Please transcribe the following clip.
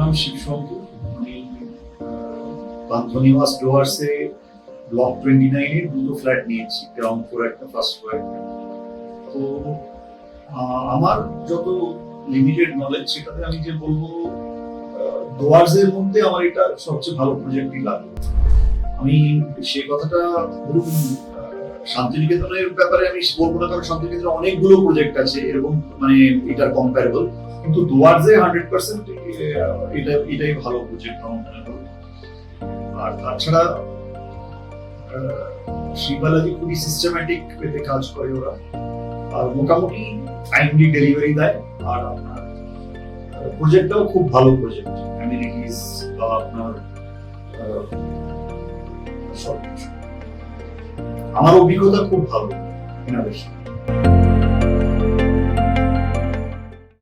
নাম শিবশঙ্কর। আমি পান্থনিবাস ডুয়ার্সে ব্লক 29-এ দুটো ফ্ল্যাট নিয়েছি, গ্রাউন্ড ফ্লোর একটা, ফার্স্ট ফ্লোর একটা। তো আমার যত লিমিটেড নলেজ সেটাতে আমি যে বলবো ডুয়ার্সের মধ্যে আমার এটা সবচেয়ে ভালো প্রজেক্টই লাগলো। আমি সেই কথাটা ধরুন শান্তিনিকেতনের ব্যাপারে আমি বলবো না, কারণ শান্তিনিকেতনে অনেকগুলো প্রজেক্ট আছে এরকম, মানে এটার কম্পারেবল, কিন্তু ডুয়ার্সে 100% এটাই ভালো প্রজেক্ট আমার মনে হলো। আর তাছাড়া শিবালাজি খুবই সিস্টেম্যাটিক ওয়েতে কাজ করে ওরা, আর মোটামুটি টাইমলি ডেলিভারি দেয়। আর আপনার প্রজেক্টটাও খুব ভালো প্রজেক্ট, অ্যামিনিটিস বা আপনার সবকিছু। আমার অভিজ্ঞতা খুব ভালো এনাদের সাথে।